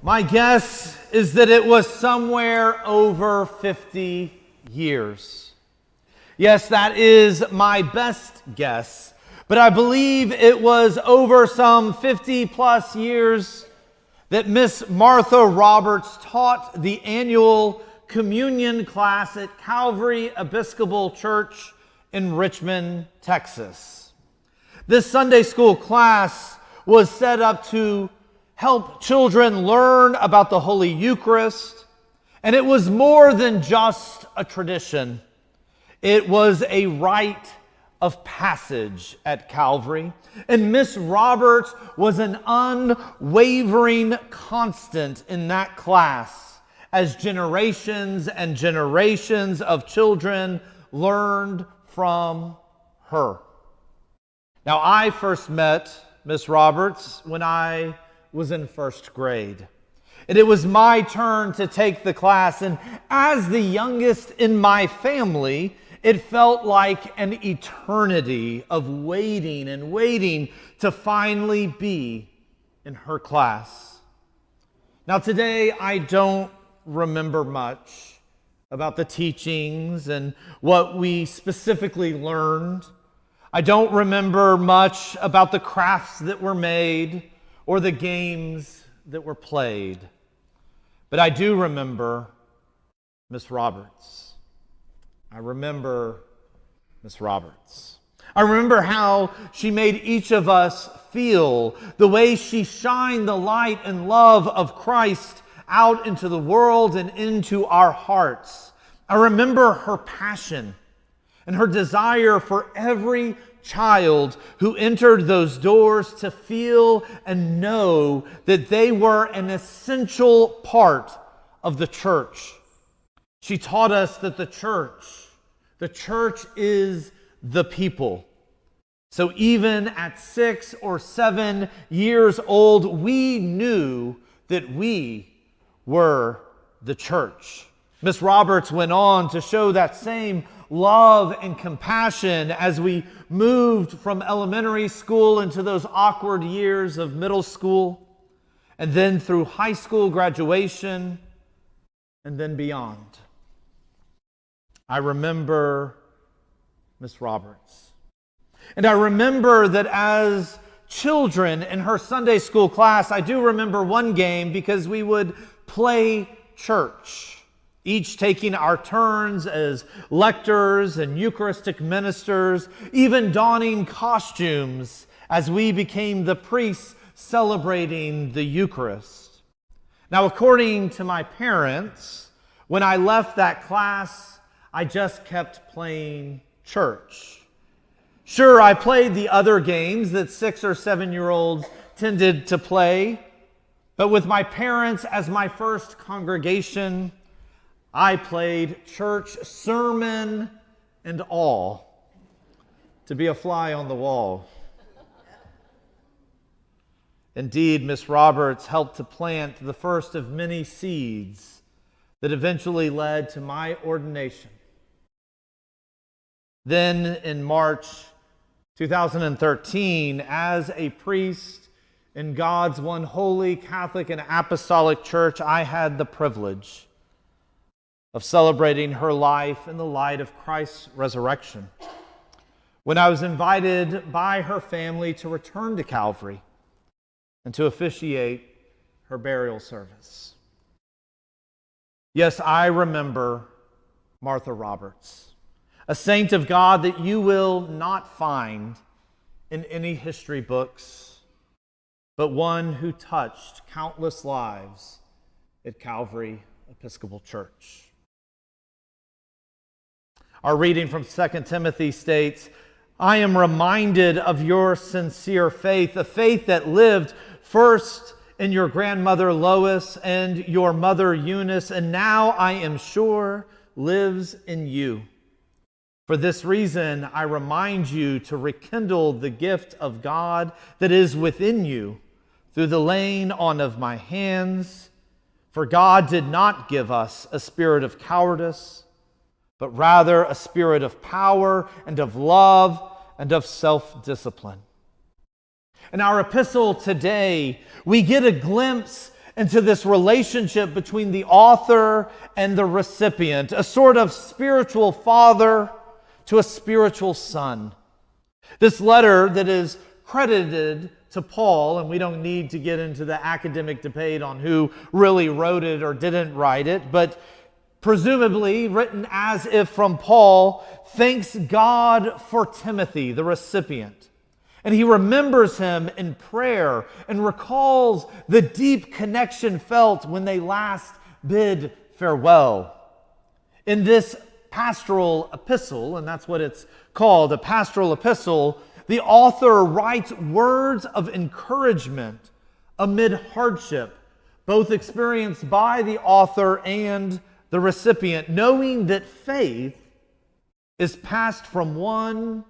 My guess is that it was somewhere over 50 years. Yes, that is my best guess, but I believe it was over some 50 plus years that Miss Martha Roberts taught the annual communion class at Calvary Episcopal Church in Richmond, Texas. This Sunday school class was set up to help children learn about the Holy Eucharist, and it was more than just a tradition. It was a rite of passage at Calvary, and Miss Roberts was an unwavering constant in that class as generations and generations of children learned from her. Now, I first met Miss Roberts when I was in first grade. And it was my turn to take the class. And as the youngest in my family, it felt like an eternity of waiting and waiting to finally be in her class. Now today, I don't remember much about the teachings and what we specifically learned. I don't remember much about the crafts that were made or the games that were played. But I do remember Miss Roberts. I remember Miss Roberts. I remember how she made each of us feel, the way she shined the light and love of Christ out into the world and into our hearts. I remember her passion and her desire for every child who entered those doors to feel and know that they were an essential part of the church. She taught us that the church is the people. So even at 6 or 7 years old, we knew that we were the church. Miss Roberts went on to show that same love and compassion as we moved from elementary school into those awkward years of middle school, and then through high school graduation, and then beyond. I remember Miss Roberts. And I remember that as children in her Sunday school class, I do remember one game because we would play church, each taking our turns as lectors and Eucharistic ministers, even donning costumes as we became the priests celebrating the Eucharist. Now, according to my parents, when I left that class, I just kept playing church. Sure, I played the other games that 6 or 7-year-olds tended to play, but with my parents as my first congregation, I played church sermon and all to be a fly on the wall. Indeed, Miss Roberts helped to plant the first of many seeds that eventually led to my ordination. Then in March 2013, as a priest in God's one holy Catholic and Apostolic Church, I had the privilege of celebrating her life in the light of Christ's resurrection, when I was invited by her family to return to Calvary and to officiate her burial service. Yes, I remember Martha Roberts, a saint of God that you will not find in any history books, but one who touched countless lives at Calvary Episcopal Church. Our reading from 2 Timothy states, I am reminded of your sincere faith, a faith that lived first in your grandmother Lois and your mother Eunice, and now I am sure lives in you. For this reason, I remind you to rekindle the gift of God that is within you through the laying on of my hands. For God did not give us a spirit of cowardice, but rather a spirit of power and of love and of self-discipline. In our epistle today, we get a glimpse into this relationship between the author and the recipient, a sort of spiritual father to a spiritual son. This letter that is credited to Paul, and we don't need to get into the academic debate on who really wrote it or didn't write it, but presumably written as if from Paul, thanks God for Timothy, the recipient. And he remembers him in prayer and recalls the deep connection felt when they last bid farewell. In this pastoral epistle, and that's what it's called, a pastoral epistle, the author writes words of encouragement amid hardship, both experienced by the author and the recipient, knowing that faith is passed from one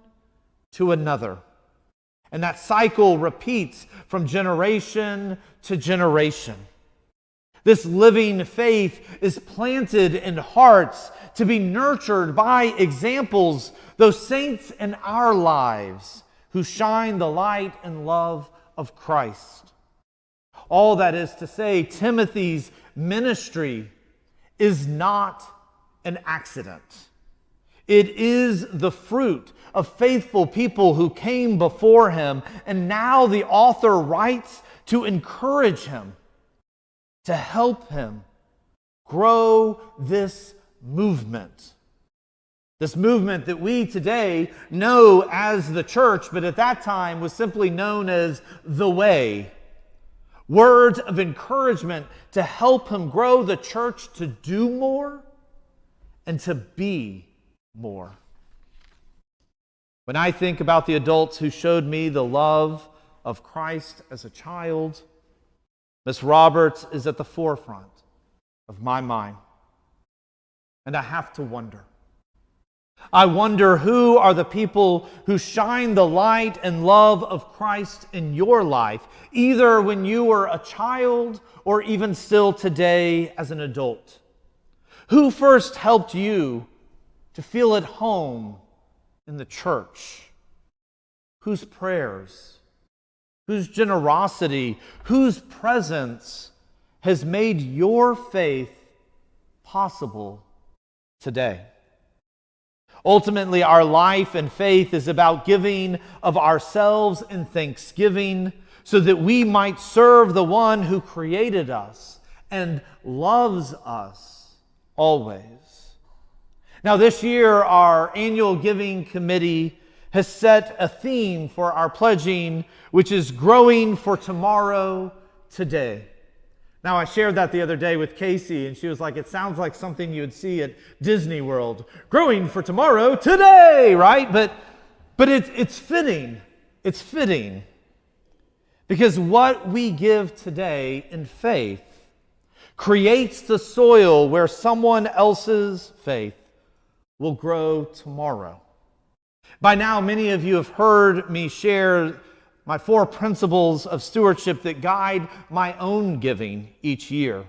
to another. And that cycle repeats from generation to generation. This living faith is planted in hearts to be nurtured by examples, those saints in our lives who shine the light and love of Christ. All that is to say, Timothy's ministry is not an accident. It is the fruit of faithful people who came before him, and now the author writes to encourage him, to help him grow this movement. This movement that we today know as the church, but at that time was simply known as the way. Words of encouragement to help him grow the church to do more and to be more. When I think about the adults who showed me the love of Christ as a child, Miss Roberts is at the forefront of my mind. And I have to wonder. I wonder who are the people who shine the light and love of Christ in your life, either when you were a child or even still today as an adult. Who first helped you to feel at home in the church? Whose prayers, whose generosity, whose presence has made your faith possible today? Ultimately, our life and faith is about giving of ourselves in thanksgiving so that we might serve the one who created us and loves us always. Now, this year, our annual giving committee has set a theme for our pledging, which is growing for tomorrow today. Now, I shared that the other day with Casey, and she was like, it sounds like something you would see at Disney World. Growing for tomorrow today, right? But it's fitting. It's fitting. Because what we give today in faith creates the soil where someone else's faith will grow tomorrow. By now, many of you have heard me share my 4 principles of stewardship that guide my own giving each year.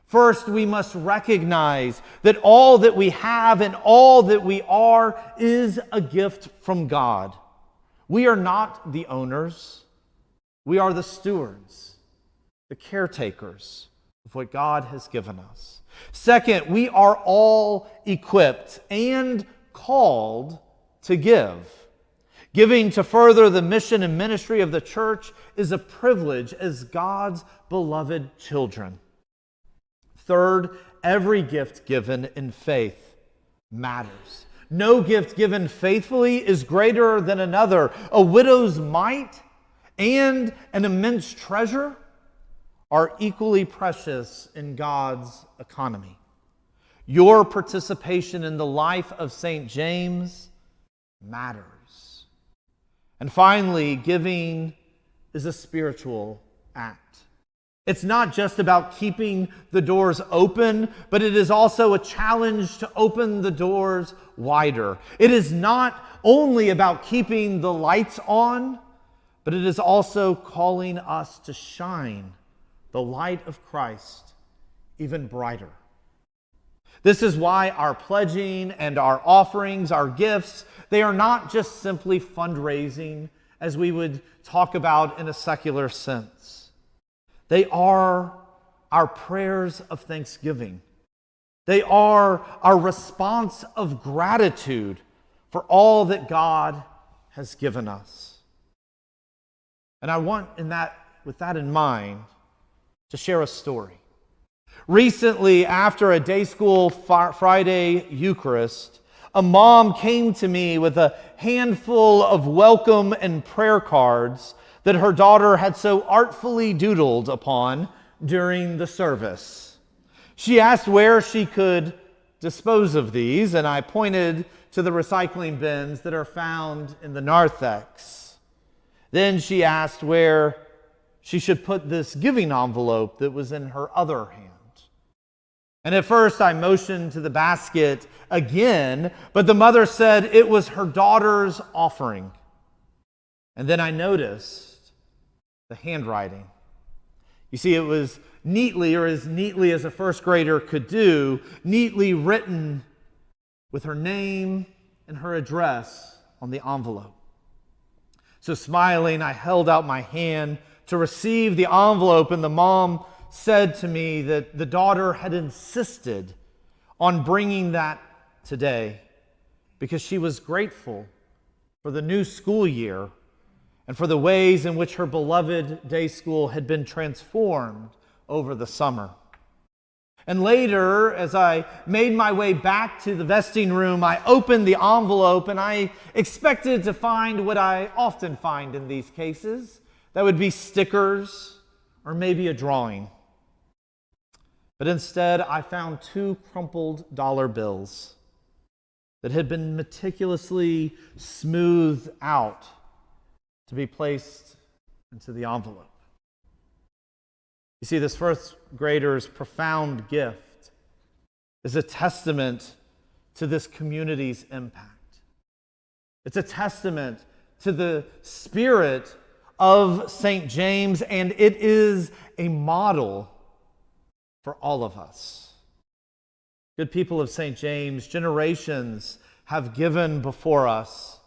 First, we must recognize that all that we have and all that we are is a gift from God. We are not the owners. We are the stewards, the caretakers of what God has given us. Second, we are all equipped and called to give. Giving to further the mission and ministry of the church is a privilege as God's beloved children. Third, every gift given in faith matters. No gift given faithfully is greater than another. A widow's mite and an immense treasure are equally precious in God's economy. Your participation in the life of St. James matters. And finally, giving is a spiritual act. It's not just about keeping the doors open, but it is also a challenge to open the doors wider. It is not only about keeping the lights on, but it is also calling us to shine the light of Christ even brighter. This is why our pledging and our offerings, our gifts, they are not just simply fundraising as we would talk about in a secular sense. They are our prayers of thanksgiving. They are our response of gratitude for all that God has given us. And I want, with that in mind, to share a story. Recently, after a day school Friday Eucharist, a mom came to me with a handful of welcome and prayer cards that her daughter had so artfully doodled upon during the service. She asked where she could dispose of these, and I pointed to the recycling bins that are found in the narthex. Then she asked where she should put this giving envelope that was in her other hand. And at first I motioned to the basket again, but the mother said it was her daughter's offering. And then I noticed the handwriting. You see, it was neatly, or as neatly as a first grader could do, neatly written with her name and her address on the envelope. So smiling, I held out my hand to receive the envelope, and the mom said to me that the daughter had insisted on bringing that today because she was grateful for the new school year and for the ways in which her beloved day school had been transformed over the summer. And later, as I made my way back to the vesting room, I opened the envelope and I expected to find what I often find in these cases. That would be stickers or maybe a drawing. But instead, I found 2 crumpled dollar bills that had been meticulously smoothed out to be placed into the envelope. You see, this first grader's profound gift is a testament to this community's impact. It's a testament to the spirit of St. James, and it is a model for all of us. Good people of St. James, generations have given before us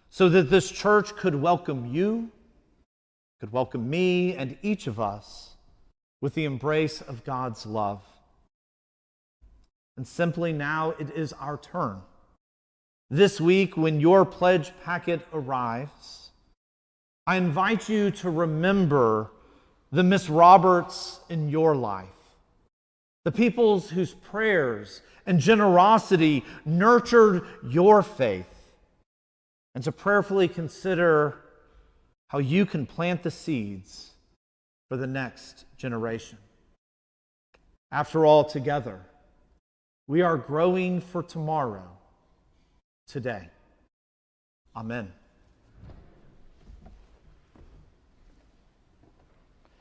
so that this church could welcome you, could welcome me, and each of us with the embrace of God's love. And simply now it is our turn. This week, when your pledge packet arrives, I invite you to remember the Miss Roberts in your life, the peoples whose prayers and generosity nurtured your faith, and to prayerfully consider how you can plant the seeds for the next generation. After all, together, we are growing for tomorrow, today. Amen.